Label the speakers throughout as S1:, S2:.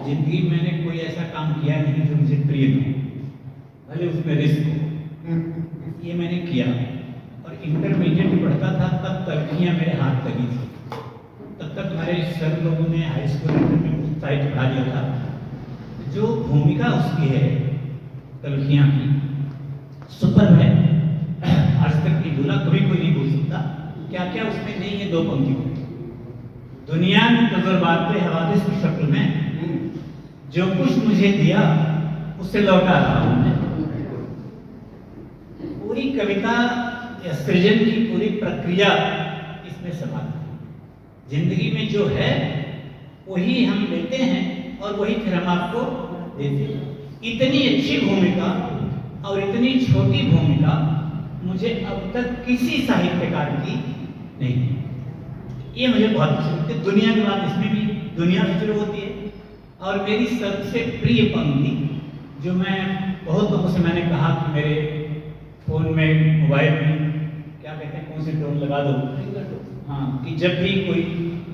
S1: जिंदगी में मैंने कोई ऐसा काम किया नहीं जो मुझे प्रिय न हो, भले उसमें रिस्क हो। ये मैंने किया। और इंटरमीडिएट पढ़ता था तब तलखियाँ मेरे हाथ लगी थी। तब तक हमारे सर लोगों ने हाई स्कूल में साहित्य पढ़ा दिया था। जो भूमिका उसकी है तलखियाँ की, सुपर है। आज तक की दूल्हा कभी कोई नहीं भूल सकता। क्या क्या उसमें नहीं है, दो पंक्तियों। दुनिया में तजुर्बात हवादिस की शक्ल में जो कुछ मुझे दिया उसे लौटा रहा हूं मैं। पूरी कविता या सृजन की पूरी प्रक्रिया इसमें समाती है। जिंदगी में जो है वही हम लेते हैं और वही फिर हम आपको देते हैं। इतनी अच्छी भूमिका और इतनी छोटी भूमिका मुझे अब तक किसी साहित्यकार की नहीं। ये मुझे बहुत अच्छी लगती है। दुनिया की बात इसमें भी दुनिया से शुरू होती है। और मेरी सबसे प्रिय पंक्ति जो मैं बहुत लोगों से मैंने कहा कि मेरे फ़ोन में मोबाइल में क्या कहते हैं, कौन सी टोन लगा दो, हाँ, कि जब भी कोई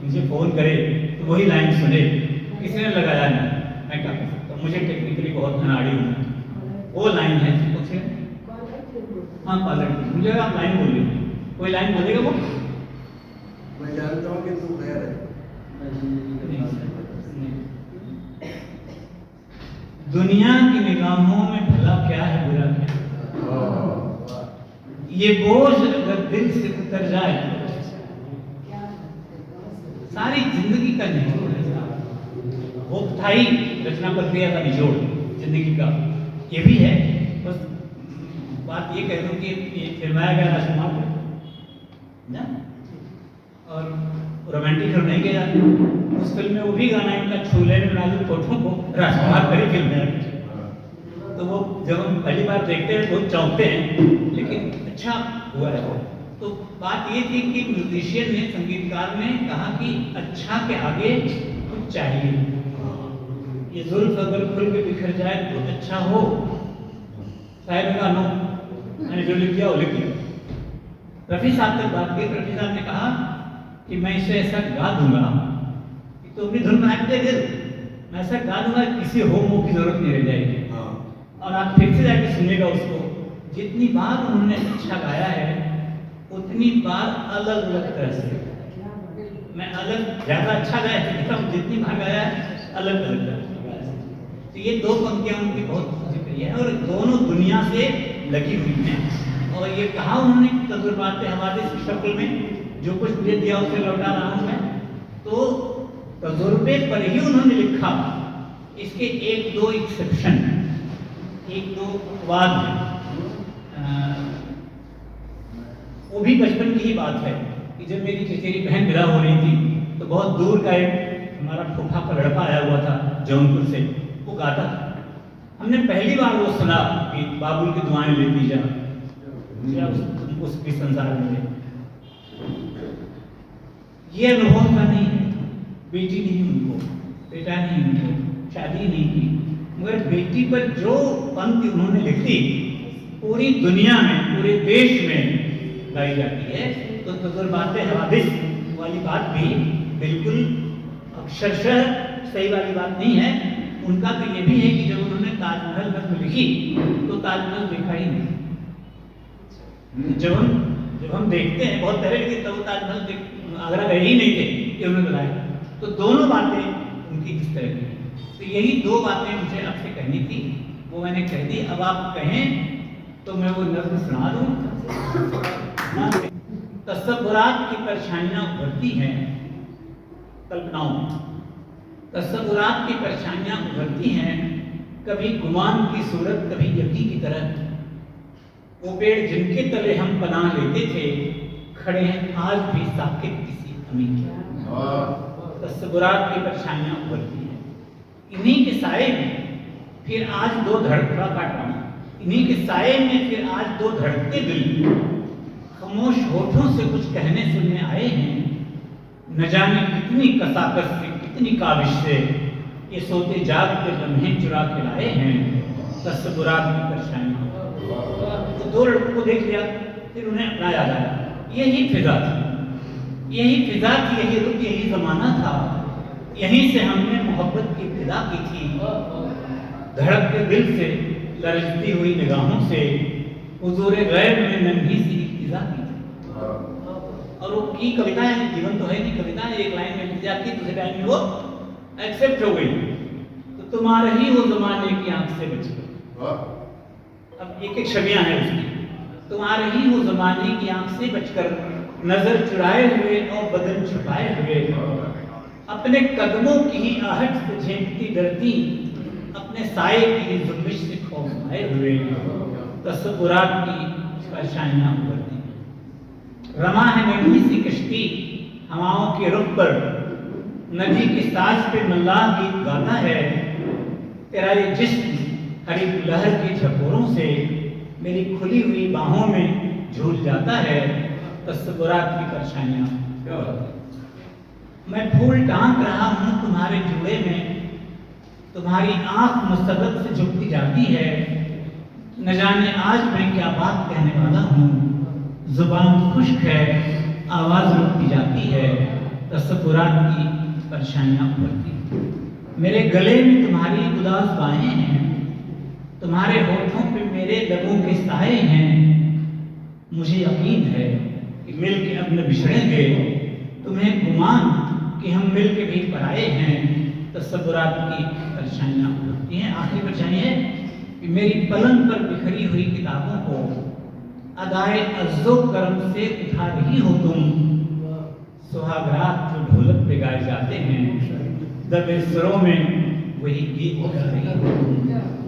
S1: मुझे फ़ोन करे तो वही लाइन सुने। किसी ने लगाया नहीं, मैं क्या कर सकता हूँ, मुझे टेक्निकली बहुत धनाड़ी हूँ। वो लाइन है कुछ, हाँ क्वालिटी, मुझे आप लाइन बोलिए, कोई लाइन बोलेगा वो?
S2: मैं जानता हूँ कि तू खैर है।
S1: दुनिया की निगाहों में भला क्या है, बुरा क्या है, ये बोझ अगर दिल से उतर जाए सारी जिंदगी का निचोड़ है। वो था ही रचना प्रक्रिया का निचोड़ जिंदगी का, ये भी है। बस बात ये कह दूं कि ये फिल्माया गया राजकुमार ना, और रोमांटिक फिल्म नहीं किया जाती। उस फिल्म में वो भी गाना है उनका, छूले में नाजुक फोटो को राजकुमार करी फिल्म है। तो वो जब हम पहली बार देखते हैं तो चौंकते हैं, लेकिन अच्छा हुआ है वो। तो बात ये थी कि म्यूजिशियन ने, संगीतकार ने कहा कि अच्छा के आगे कुछ चाहिए। ये जुल्फ अगर खुल के बिखर जाए तो अच्छा हो। शायद ने कहा नो, मैंने जो लिख दिया वो लिख दिया। रफी साहब तक बात की, रफी साहब ने कहा कि मैं इसे ऐसा गा दूंगा कि तुम भी धुन बना के दे दो। मैं ऐसा गा दूंगा किसी हो मुँह की जरूरत नहीं रह जाएगी। और आप फिर से जाके सुनिएगा उसको। जितनी बार उन्होंने अच्छा गाया है उतनी बार अलग अलग तरह से, मैं अलग ज्यादा अच्छा गाया कहता हूँ, जितनी बार गाया है अलग अलग तरह से गाया है। तो ये दो पंक्तियां उनकी बहुत जिक्र है और दोनों दुनिया से लगी हुई हैं। और ये कहा उन्होंने तजुर्बात हवादिस की शक्ल में जो कुछ मुझे दिया उसे लौटा रहा हूं मैं। तो तजुर्बे पर ही उन्होंने लिखा। इसके एक दो एक्सेप्शन, एक दो वाद है। वो भी बचपन की ही बात है कि जब मेरी चचेरी बहन विदा हो रही थी तो बहुत दूर का एक हमारा फूफा का लड़का आया हुआ था जौनपुर से, वो गाता था। हमने पहली बार वो सुना कि बाबुल की दुआएं लेती जा उसकी संसार में। ये अनुभव का नहीं है, बेटी नहीं उनको, बेटा नहीं उनको, शादी नहीं की, मगर बेटी पर जो पंक्ति उन्होंने लिखी पूरी दुनिया में, पूरे देश में गाई जाती है। तो तजुर्बात हवादिस वाली बात भी बिल्कुल अक्षरशः सही वाली बात नहीं है। उनका तो ये भी है कि जब उन्होंने ताजमहल नज़्म लिखी तो ताजमहल देखा ही नहीं। जब हम देखते हैं बहुत पहले, लेकिन तब ताजमहल आगरा गए ही नहीं थे कि उन्होंने बनाया। तो दोनों बातें उनकी किस तरह की। तो यही दो बातें मुझे आपसे कहनी थी, वो मैंने कह दी। अब आप कहें तो मैं वो नज़्म सुना दूं। तसव्वुरात की परछाइयां उभरती हैं कल्पनाओं में, तसव्वुरात की परछाइयां उभरती हैं, कभी गुमान की सूरत कभी यकी की तरह। वो पेड़ जिनके तले हम पनाह लेते थे खड़े हैं आज भी साकिब किसी अमी के। तसव्वुरात की परछाइयां उभरती हैं, इन्हीं के साए में फिर आज दो धड़का काट रहा हूं, इन्हीं के साए में फिर आज दो धड़कते दिल खामोश होठों से कुछ कहने सुनने आए हैं। न जाने कितनी कसाकस से, कितनी काबिश से ये सोते जागते लम्हे चुरा के लाए हैं। तसव्वुरात की परछाइयां। तो दो लड़कों को देख लिया, फिर उन्हें अपना याद आया। यही फिजा थी, यही फिजा थी, यही रुख, यही जमाना था। यहीं से हमने मोहब्बत की विदा की थी, धड़कते दिल से लरजती हुई निगाहों से हुजूरे गैब में नन्ही सी इल्तिजा की थी। और वो की कविता है, जीवन तो है नहीं, कविता है, एक लाइन में लिख जाती, दूसरे लाइन में वो एक्सेप्ट हो गई। तो तुम आ रही हो जमाने की आंख से बचकर, अब एक एक छवियां हैं उसकी, तुम आ रही हो जमाने की आंख से बचकर, नजर चुराए हुए और बदन छुपाए हुए, अपने कदमों की ही आहट से झेंकती डरती, अपने साए की जुल्मिश से खौफाए हुए, तस्वुरात की परछाइयां उभरती। रमा है नन्ही सी कश्ती हवाओं के रुख पर, नदी के साज पे मल्लाह गीत गाता है, तेरा ये जिस्म हरी लहर की झकोरों से मेरी खुली हुई बाहों में झूल जाता है, तस्वुरात की परछाइयां। मैं फूल टांग रहा हूं तुम्हारे जूड़े में, तुम्हारी आंख मुस्तरद से झुकती जाती है, न जाने आज मैं क्या बात कहने वाला हूँ, जुबान खुश्क है, आवाज रुकती जाती है, तस्वुरात की परछाइयां उभरती। मेरे गले में तुम्हारी उदास बाहें हैं, तुम्हारे होठों पे मेरे लबों के साए हैं, मुझे यकीन है कि मिल के अब न बिछड़ेंगे, तुम्हें गुमान कि हम मिल के भी पराए हैं, तस्वुरात की परछाइयां उभरती हैं। आखिरी परछाई है कि मेरी पलंग पर बिखरी हुई किताबों को अदाए अज़्ज़ो करम से उठा रही हो तुम, सुहागरात जो ढोलक पे गाए जाते हैं, दबे सुरों में वही गीत गा रही हो तुम।